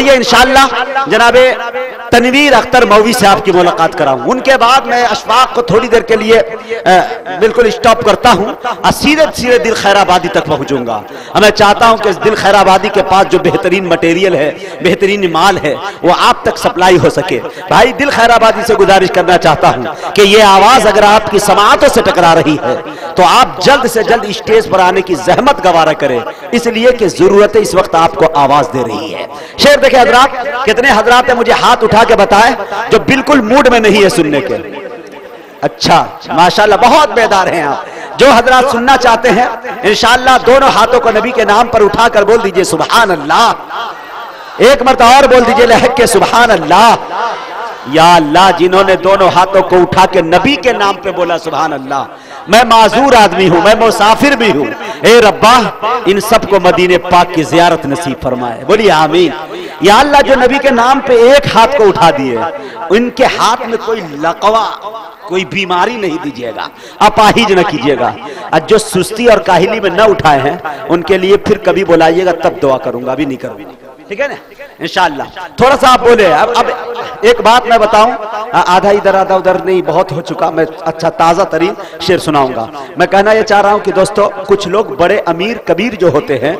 आइए इंशाअल्लाह जनाबे तनवीर अख्तर मौवी से आपकी मुलाकात कराऊं। उनके बाद मैं अशफाक को थोड़ी देर के लिए बिल्कुल स्टॉप करता हूं और सीधे सीधे दिल खैराबादी तक पहुंचूंगा। मैं चाहता हूं कि इस दिल खैराबादी के पास जो बेहतरीन मटेरियल है, बेहतरीन माल है, वो आप तक सप्लाई हो सके। भाई दिल खैराबादी से गुजारिश करना चाहता हूं कि ये आवाज अगर आपकी समाअतों से टकरा रही है तो आप जल्द से जल्द स्टेज पर आने की जहमत गवारा करें, इसलिए कि जरूरत इस वक्त आपको आवाज दे रही है। शेर देखे हजरात, कितने हजरात है मुझे हाथ उठा के बताए जो बिल्कुल मूड में नहीं है सुनने के। अच्छा माशाल्लाह, बहुत बेदार हैं आप। जो हजरात सुनना चाहते हैं इंशाअल्लाह दोनों हाथों को नबी के नाम पर उठाकर बोल दीजिए सुभान अल्लाह। एक मरतबा और बोल दीजिए लहक के सुभान अल्लाह। या अल्लाह, जिन्होंने दोनों हाथों को उठा के नबी के नाम पे बोला सुभान अल्लाह, मैं माजूर आदमी हूं, मैं मुसाफिर भी हूं। ए रब्बा, इन सबको मदीने पाक की जियारत नसीब फरमाए, बोलिए आमीन। या अल्लाह, जो नबी के नाम पे एक हाथ को उठा दिए, उनके हाथ में कोई लकवा, कोई बीमारी नहीं दीजिएगा, अपाहिज न कीजिएगा। और जो सुस्ती और काहिली में न उठाए हैं उनके लिए फिर कभी बुलाइएगा, तब दुआ करूंगा, अभी नहीं करूंगा, ठीक है ना इंशाअल्लाह। थोड़ा सा आप बोले। अब एक बात मैं बताऊं, आधा इधर आधा उधर नहीं, बहुत हो चुका। मैं अच्छा ताजा तरीन शेर सुनाऊंगा। मैं कहना यह चाह रहा हूं कि दोस्तों, कुछ लोग बड़े अमीर कबीर जो होते हैं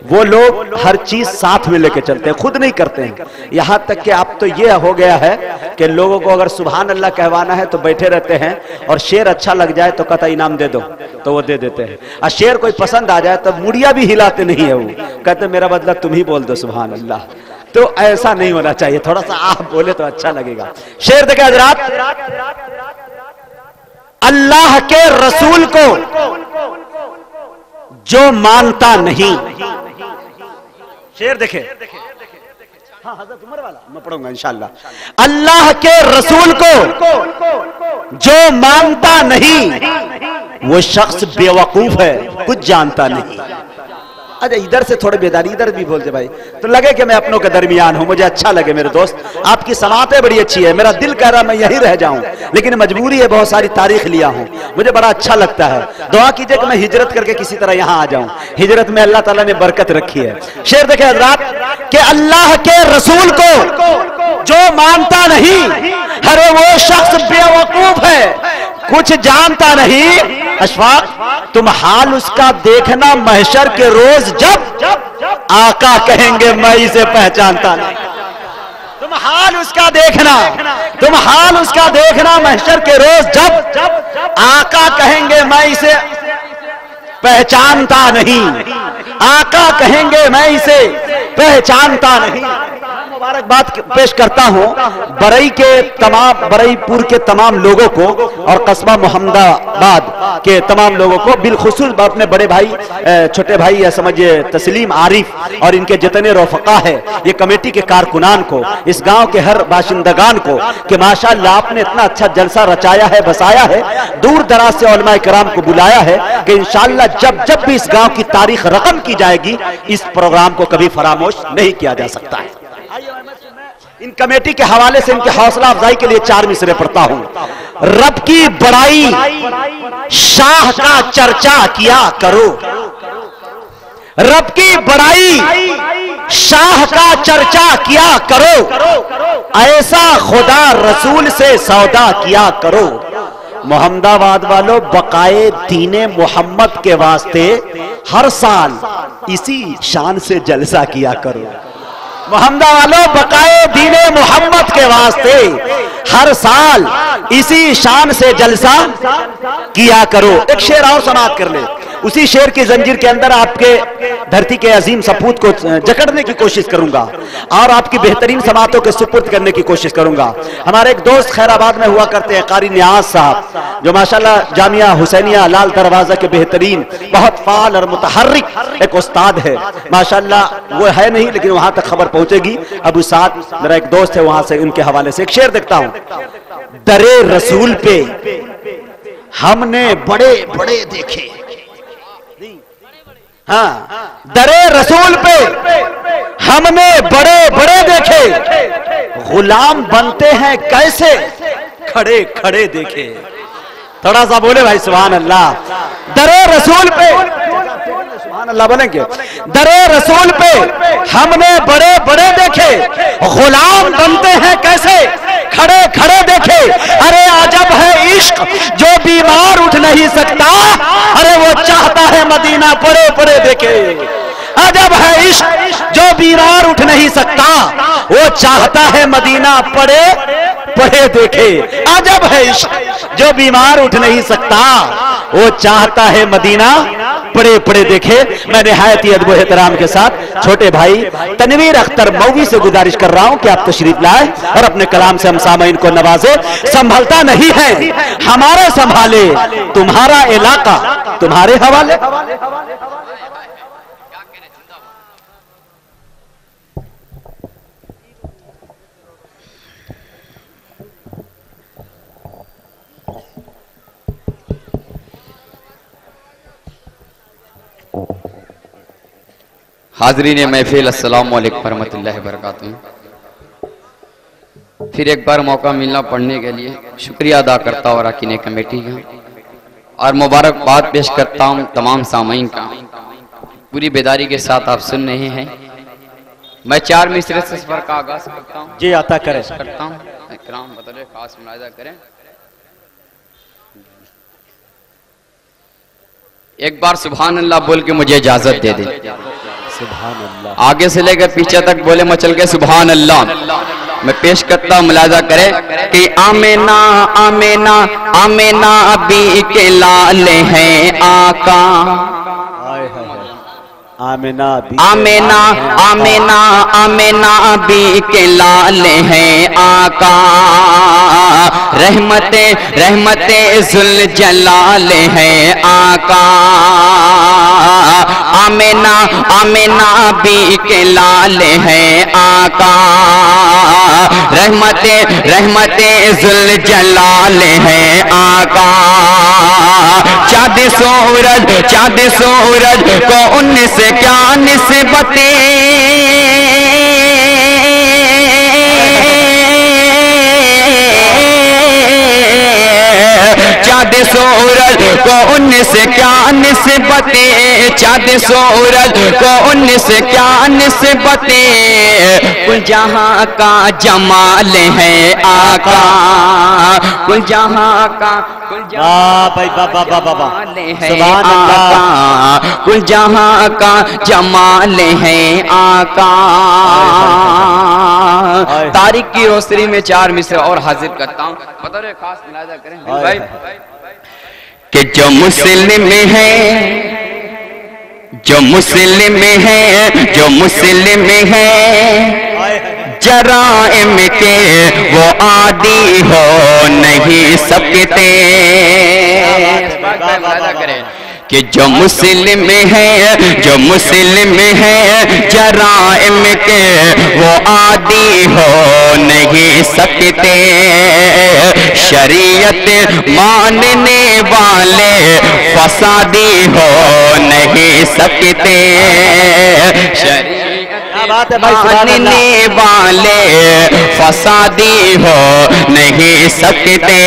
वो लोग हर चीज साथ में लेके चलते हैं, खुद नहीं करते हैं। यहां तक कि अब तो ये हो गया है कि लोगों को अगर सुभान अल्लाह कहवाना है तो बैठे रहते हैं, और शेर अच्छा लग जाए तो कहता इनाम दे दो, तो वो दे देते हैं। और शेर कोई पसंद आ जाए तो मुड़िया भी हिलाते नहीं है, वो कहते मेरा बदला तुम ही बोल दो सुभान अल्लाह। तो ऐसा नहीं होना चाहिए, थोड़ा सा आप बोले तो अच्छा लगेगा। शेर देखे हजरात, अल्लाह के रसूल को जो मानता नहीं, शेर देखे, हाँ हज़रत उमर वाला मैं पढ़ूंगा इंशाअल्लाह। अल्लाह के रसूल को जो मानता नहीं वो शख्स बेवकूफ है, कुछ जानता नहीं। अच्छा इधर से थोड़े बेदारी, इधर भी बोलते भाई, तो लगे कि मैं अपनों के दरमियान हूं, मुझे अच्छा लगे। मेरे दोस्त, आपकी समातें बड़ी अच्छी है, मेरा दिल कह रहा मैं यहीं रह जाऊं, लेकिन मजबूरी है, बहुत सारी तारीख लिया हूं, मुझे बड़ा अच्छा लगता है। दुआ कीजिए कि मैं हिजरत करके किसी तरह यहां आ जाऊं। हिजरत में अल्लाह ताला ने बरकत रखी है। शेर देखे हजरात कि अल्लाह के रसूल को जो मानता नहीं, अरे वो शख्स बेवकूफ है, कुछ जानता नहीं। अशफाक, तुम हाल उसका देखना महशर के रोज, जब आका कहेंगे मैं इसे पहचानता नहीं। तुम हाल उसका देखना, तुम हाल उसका देखना महशर के रोज, जब आका कहेंगे मैं इसे पहचानता नहीं। आका कहेंगे मैं इसे पहचानता नहीं। मुबारकबाद पेश करता हूं बरईपुर के तमाम लोगों को और कस्बा मोहम्मदाबाद के तमाम लोगों को, बिलखुसूस अपने बड़े भाई, छोटे भाई या समझिए तस्लीम आरिफ और इनके जितने रफका है, ये कमेटी के कारकुनान को, इस गांव के हर बाशिंदगान को कि माशाअल्लाह आपने इतना अच्छा जलसा रचाया है, बसाया है, दूर दराज से उलमा इकराम को बुलाया है कि इंशाअल्लाह जब जब भी इस गांव की तारीख रकम की जाएगी, इस प्रोग्राम को कभी फरामोश नहीं किया जा सकता है। इन कमेटी के हवाले से इनकी हौसला अफजाई के लिए 4 मिसरे पढ़ता हूं। रब की बड़ाई शाह का चर्चा किया करो, रब की बड़ाई शाह का चर्चा किया करो, ऐसा खुदा रसूल से सौदा किया करो। मोहम्मदाबाद वालों, बकाए दीने मोहम्मद के वास्ते हर साल इसी शान से जलसा किया करो। मोहम्मदा वालों, बकाए दीने मोहम्मद के वास्ते हर साल इसी शान से जलसा किया करो। एक शेर आओ समाप्त कर ले। उसी शेर की जंजीर के अंदर आपके धरती के अजीम सपूत को जकड़ने की कोशिश करूंगा और आपकी बेहतरीन समातों के सुपुर्द करने की कोशिश करूंगा। हमारे एक दोस्त खैराबाद में हुआ करते हैं, कारी नियाज साहब, जो माशाल्लाह जामिया हुसैनिया लाल दरवाजा के बेहतरीन, बहुत फाल और मुतहर्रिक एक उस्ताद है माशाल्लाह। वो है नहीं लेकिन वहां तक खबर पहुंचेगी। अबू साद मेरा एक दोस्त है, वहां से उनके हवाले से एक शेर देखता हूं। दरे रसूल पे हमने बड़े बड़े देखे, हाँ, दरे रसूल पे हमने बड़े बड़े देखे, गुलाम बनते हैं कैसे खड़े खड़े देखे। थोड़ा सा बोले भाई सुभान अल्लाह। दरे रसूल पे, सुभान अल्लाह बोलेंगे। दरे रसूल पे हमने बड़े बड़े देखे, गुलाम बनते हैं कैसे खड़े खड़े देखे। अरे अजब है इश्क जो बीमार उठ नहीं सकता, अरे वो चाहता है मदीना पड़े पड़े देखे। अजब है इश्क जो बीमार उठ नहीं सकता, वो चाहता है मदीना पड़े पड़े देखे। अजब है इश्क जो बीमार उठ नहीं सकता, वो चाहता है मदीना पड़े पड़े देखे। मैं निहायत ही अदब एहतराम के साथ छोटे भाई तनवीर अख्तर मौवी से गुजारिश कर रहा हूं कि आप तशरीफ लाए और अपने कलाम से हम सामईन को नवाजे। संभलता नहीं है हमारे संभाले, तुम्हारा इलाका तुम्हारे हवाले। हाज़रीन महफिल अस्सलामु अलैकुम वरहमतुल्लाहि वबरकातुहू। फिर एक बार मौका मिलना पढ़ने के लिए शुक्रिया अदा करता हूँ अरकान कमेटी का और मुबारकबाद पेश करता हूँ तमाम सामईन का। पूरी बेदारी के साथ आप सुन रहे हैं। मैं 4 मिसरे से सफर का आगाज करता हूँ। जी आता करें करता हूँ इकराम बतौर खास मुलाहिजा करें। एक बार सुभान अल्लाह बोल के मुझे इजाजत दे दे। सुभान अल्लाह। आगे से लेकर पीछे तक बोले मचल के सुभान अल्लाह। मैं पेश करता हूँ मुलाहिजा करें कि आमेना आमेना आमेना अभी के लाल हैं आका। आमेना आमेना आमेना आमेना अभी के लाल हैं आका। रहमते रहमते जुल जलाल हैं आका। आमेना आमेना भी के लाल हैं आका। रहमते रहमते जुल जलाल हैं आका। चाँद सूरज को उनसे क्या निस्बतें। चाँद सूरज को उनसे क्या निस्बतें। चाँद सूरज को उनसे क्या निस्बतें। कुल जहाँ का जमाल है आका। कुल जहाँ का भाई बाबा बाबा है आका। कुल जहाँ का जमाल है आका। तारीख की रोशनी में 4 मिसरे और हाजिर करता हूँ। बतौर खास मुलाहिजा करें भाई कि जो मुस्लिम है, जो मुस्लिम है, जो मुस्लिम है जराइम के वो आदी हो नहीं सकते। कि जो मुस्लिम है, जो मुस्लिम है जराइम के वो आदी हो नहीं सकते। शरीयत मानने वाले फसादी हो नहीं सकते। मानने वाले फसादी हो नहीं सकते।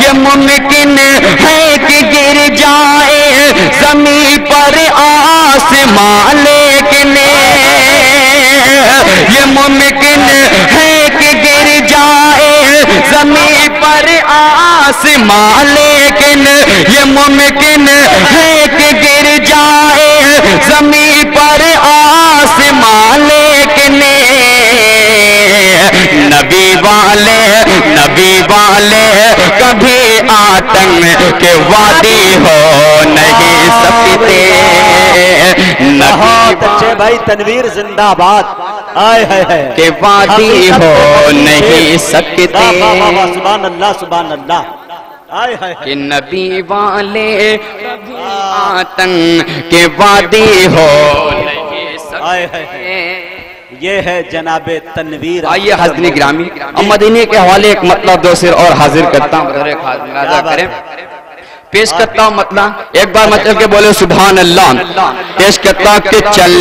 ये मुमकिन है कि गिर जाए जमीन पर आसमां, लेकिन ये मुमकिन है कि गिर जाए जमीन पर आसमां, लेकिन ये मुमकिन है कि गिर जाए जमीन पर आसमां, लेकिन नबी वाले कभी आतंक के वादी हो नहीं सकते। बहुत अच्छे भाई तनवीर जिंदाबाद। आए है के वादी हो नहीं सकते। सुभान अल्लाह सुभान अल्लाह। कि नबी वाले कभी आतंक के वादी हो नहीं सकते। ये है जनाबे तनवीर। आइए हज़रत ग्रामी मदीने के हवाले एक मतलब दो सिर और हाजिर करता हूँ। करें पेश करता हूँ मतलब एक बार मतलब के बोले सुभान अल्लाह। पेश करता हूँ कि चल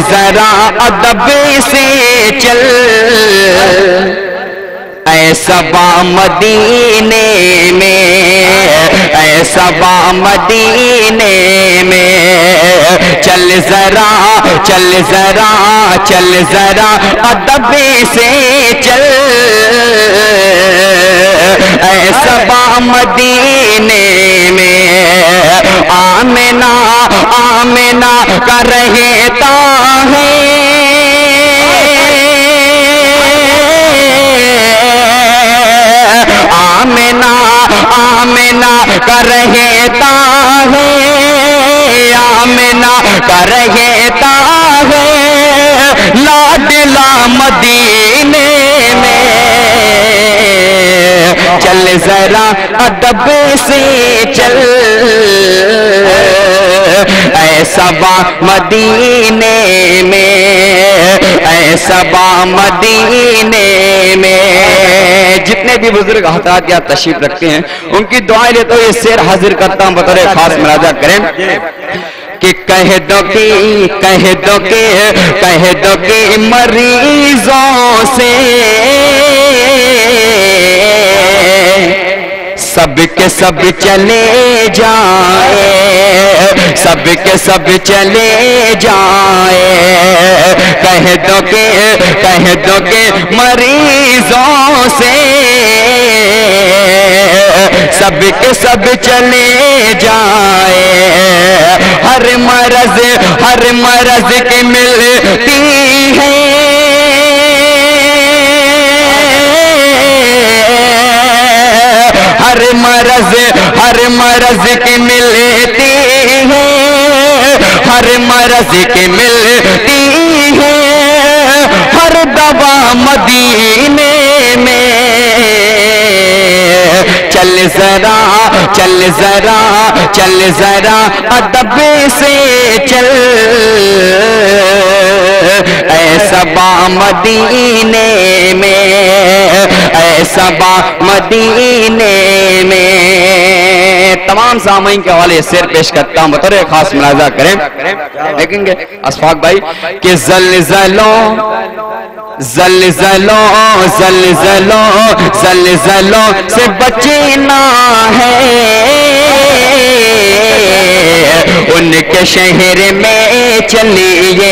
जरा अदब से चल। ऐसा बा मदीने में, ऐसा बा मदीने में, चल जरा चल जरा चल जरा अदब से चल, ऐसा बा मदीने में, आमिना आमिना का रहता है, आमिना आमिना का रहता है, आमिना का रहता है, लाडला मदीने में, चल जरा अदब से चल, ऐसा बा मदीने में, ऐसा बा मदीने में। जितने भी बुजुर्ग हजरात या तशरीफ रखते हैं उनकी दुआएं लेते हुए शेर हाजिर करता हूं, बतौर खास मुराजा करें कि कह दो कि कह दो कि कह दो कि मरीजों से सब के सब चले जाए, सब के सब चले जाए, कह दो के मरीजों से सब के सब चले जाए, हर मरज की मिलती है, हर मरज की मिलती है, हर मरज की मिलती है, हर दवा मदीने में, चल जरा चल जरा चल जरा अदब से चल, ऐसा बा मदीने में, ऐसा बा मदीने में। तमाम सामईन के हवाले शेर पेश करता हूं, बतौर खास मुलाजा करें। देखेंगे अशफाक भाई कि ज़ल्ज़लों ज़ल्ज़लों ज़ल्ज़लों ज़ल्ज़लों से बचना है, उनके शहर में चलिए,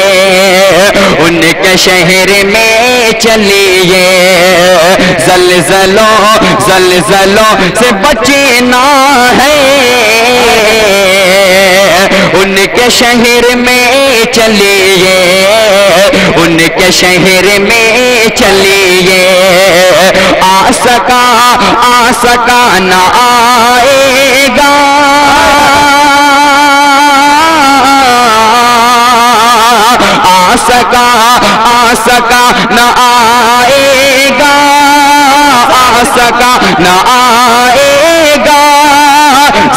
उनके शहर में चलिए, ज़ल्ज़लों ज़ल्ज़लों से बचना है, उनके शहर में चलिए, उनके शहर में चलिए, आ सका न आएगा, आ सका न आएगा, आ सका न आएगा,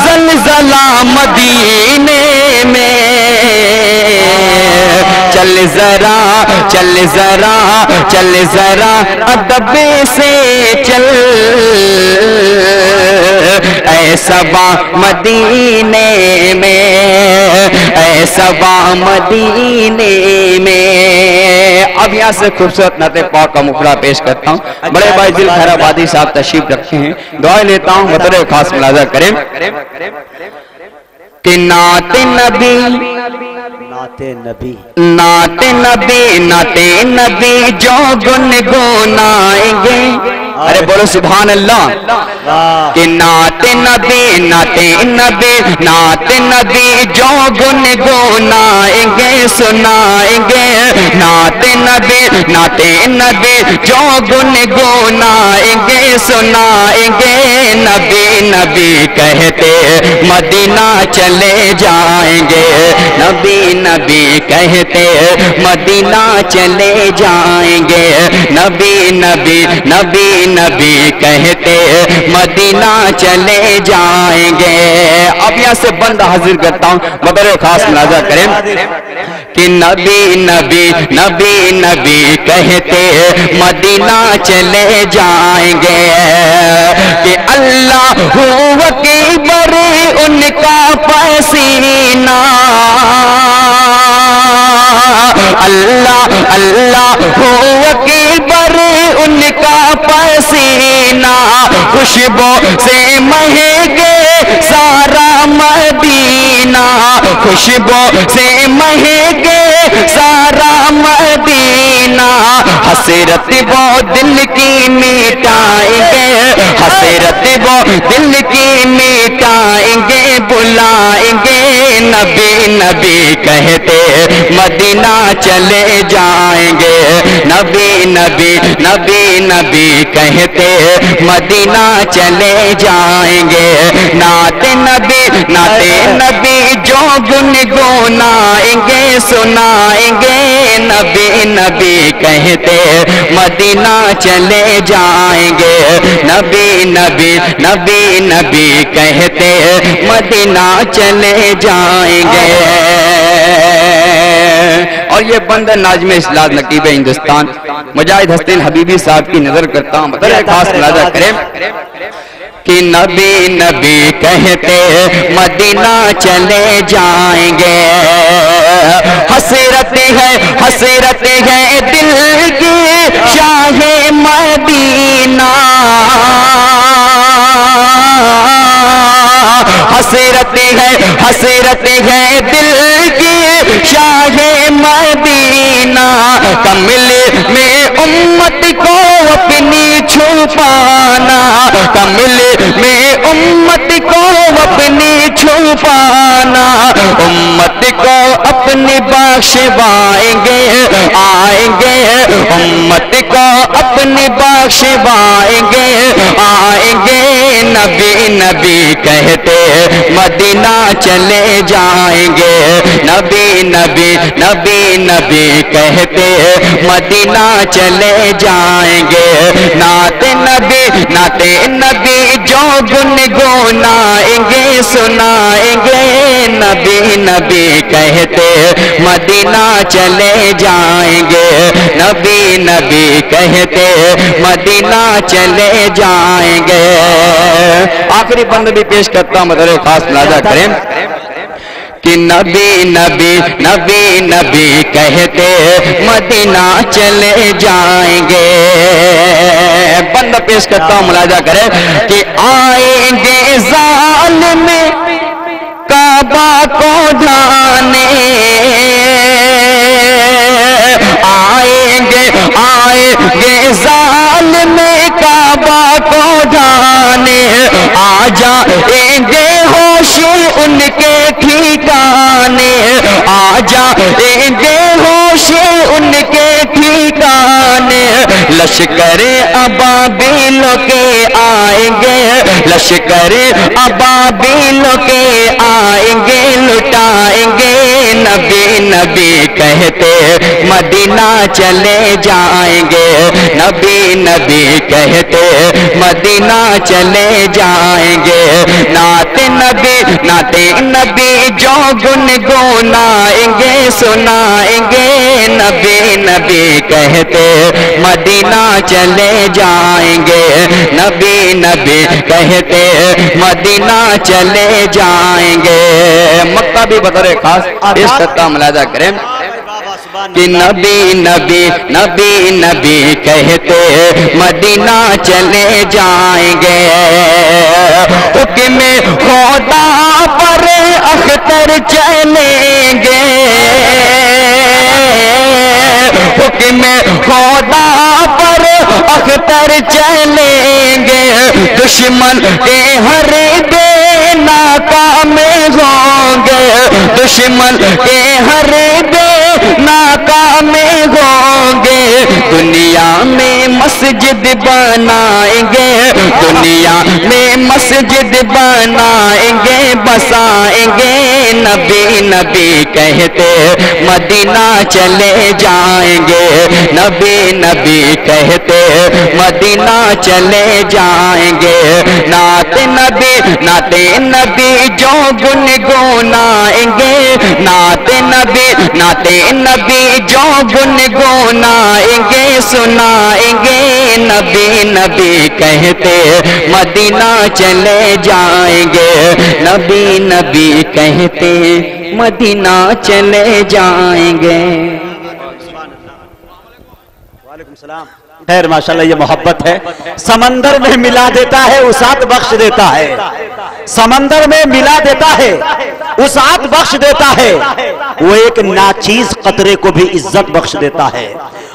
ज़ल्ज़ला मदीने में, चल जरा चल जरा चल जरा अदब से चल, ऐसा बा मदीने में, ऐसा बा मदीने में। अब यहाँ से खूबसूरत नाते पाक का मुखड़ा पेश करता हूँ। बड़े भाई दिल खैराबादी साहब तशरीफ रखे हैं, दुआ लेता हूँ, बतौर खास मुलाजा करें कि नाते नबी नाते नबी नाते नबी नाते नबी जो गुनगुनाएंगे, अरे बोलो सुभान अल्लाह, कि नाते नबी नाते नबी नाते नबी जो गुनगुनाएंगे सुनाएंगे, नाते नबी जो गुनगुनाएंगे सुनाएंगे, नबी नबी कहते मदीना चले जाएंगे, नबी नबी कहते मदीना चले जाएंगे, नबी नबी नबी नबी कहते मदीना चले जाएंगे। अब यहाँ से बंद हाजिर करता हूँ, मगर खास मुलाजा करें कि नबी नबी नबी नबी कहते मदीना चले जाएंगे, कि अल्लाह हू अकबर उनका पसीना, अल्लाह अल्लाह हू अकबर पर उनका पसीना, खुशबू से महके सारा मदीना, खुशबू से महके सारा मदीना। हसरत वो दिल की मिटाएंगे, हसरत वो दिल की मिटाएंगे, बुलाएंगे नबी नबी कहते मदीना चले जाएंगे, नबी नबी नबी नबी कहते मदीना चले जाएंगे। नाते नबी जो गुनगुनाएंगे सुनाएंगे, नबी नबी कहते मदीना चले जाएंगे, नबी नबी नबी नबी कहते मदीना चले जाएंगे। और ये बंद नाज़्म इस्लाद नकीब हिंदुस्तान मुजाहिद हसन हबीबी साहब की नजर करता हूँ, बदर खास मुलाजा करें कि नबी नबी कहते मदीना चले जाएंगे। हसरत है दिल की शाहे मदीना, हसरत है दिल की शाहे मदीना। कमल में उम्मत को अपनी छुपाना, कमल में उम्मत को अपनी छुपाना, उम्मत को अपनी बख्शवाएंगे आएंगे, उम्मत को अपनी बख्शवाएंगे आएंगे। नबी नबी कहते मदीना चले जाएंगे, नबी नबी नबी नबी कहते मदीना चले जाएंगे। नाते नबी जो गुनगुनाएंगे सुनाएंगे, नबी नबी कहते मदीना चले जाएंगे, नबी नबी कहते मदीना चले जाएंगे। आखिरी बंद भी पेश करता हूं, मतलब खास मुलाजा करें कि नबी नबी नबी नबी कहते मदीना चले जाएंगे। बंद पेश करता हूं, मुलाजा करें कि आएंगे ज़ालिम काबा को ढाने, आएंगे ज़ालिम काबा को ढाने। आ जाएंगे होश उनके ठिकाने, आ जाएंगे होश उनके ठिकाने। लश्कर अबाबिलों के आएंगे, लश्कर अबाबिलों के आएंगे, लुटाएंगे नबी नबी कहते मदीना चले जाएंगे, नबी नबी कहते मदीना चले जाएंगे। नाते नबी जो गुनगुनाएंगे सुनाएंगे, नबी नबी कहते मदीना चले जाएंगे, नबी नबी कहते मदीना चले जाएंगे। मक्का भी बतौर खास पेश करता मुलाजा करें कि नबी नबी नबी नबी कहते मदीना चले जाएंगे। हुक्म खुदा पर अख्तर चलेंगे, हुक्म खुदा पर अख्तर चलेंगे। दुश्मन के हर दे नाकाम होंगे, दुश्मन के हर दे नाकाम होंगे। दुनिया में मस्जिद बनाएंगे, दुनिया में मस्जिद बनाएंगे, बसाएंगे नबी नबी कहते मदीना चले जाएंगे, नबी नबी कहते मदीना चले जाएंगे। नाते नबी जो गुनगुनाएंगे, नाते नबी जो गुनगुनाएंगे सुनाएंगे, नबी नबी कहते मदीना चले जाएंगे, नबी नबी कहते मदीना चले जाएंगे। खैर माशाल्लाह ये मोहब्बत है। समंदर में मिला देता है उसात बख्श देता है, समंदर में मिला देता है उसात बख्श देता है। वो एक नाचीज कतरे को भी इज्जत बख्श देता है,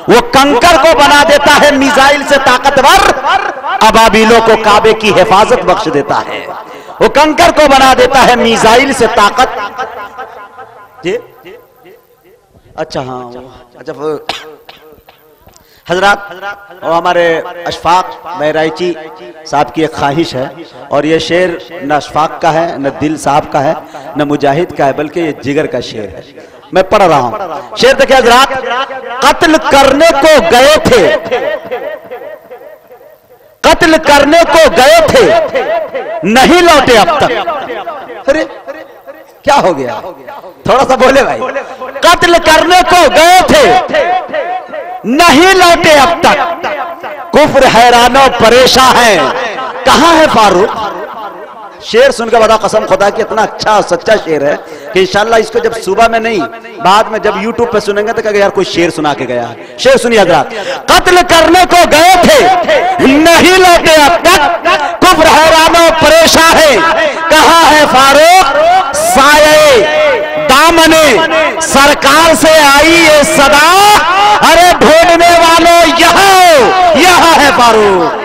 वो कंकर को बना देता है मिसाइल से ताकतवर, अबाबिलों को काबे की हिफाजत बख्श देता है। वो कंकर को बना देता है मिसाइल से ताकत। जी अच्छा हाँ अच्छा हजरात, और हमारे अशफाक बहराइची साहब की एक ख्वाहिश है, और ये शेर न अशफाक का है, न दिल साहब का है, न मुजाहिद का है, बल्कि ये जिगर का शेर है। मैं पढ़ रहा हूं शेर। देखिए हजरात, कत्ल करने को गए थे, कत्ल करने को गए थे, नहीं लौटे अब तक। अरे क्या हो गया, थोड़ा सा बोले भाई। कत्ल करने को गए थे, नहीं लौटे अब तक, कुफ्र हैरानो परेशान है, कहां है फारूक। शेर सुनकर बता कसम खुदा की इतना अच्छा और सच्चा शेर है कि इंशाल्लाह इसको जब सुबह में नहीं बाद में जब यूट्यूब पे सुनेंगे तो कहेंगे यार कोई शेर सुना के गया है। शेर सुनिए हजरात, कत्ल करने को गए थे, नहीं लौटे अब तक, कुफ्र हैरानो परेशान है, कहां है फारूक। साये दामने सरकार से आई ये सदा, अरे ढूंढने वालों यहाँ है फारूक।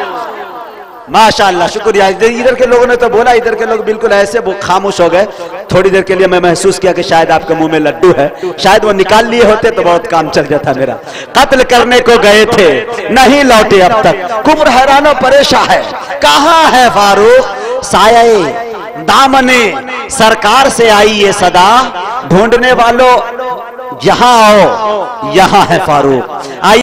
माशाअल्लाह शुक्रिया। इधर के लोगों ने तो बोला, इधर के लोग बिल्कुल ऐसे वो खामोश हो गए। थोड़ी देर के लिए मैं महसूस किया कि शायद आपके मुंह में लड्डू है, शायद वो निकाल लिए होते तो बहुत काम चल जाता मेरा। कत्ल करने को गए थे, नहीं लौटे अब तक, कुफ्र हैरानो परेशान है, कहां है फारूक। साये दामने सरकार से आई ये सदा, ढूंढने वालों यहाँ आओ, यहाँ है फारूक।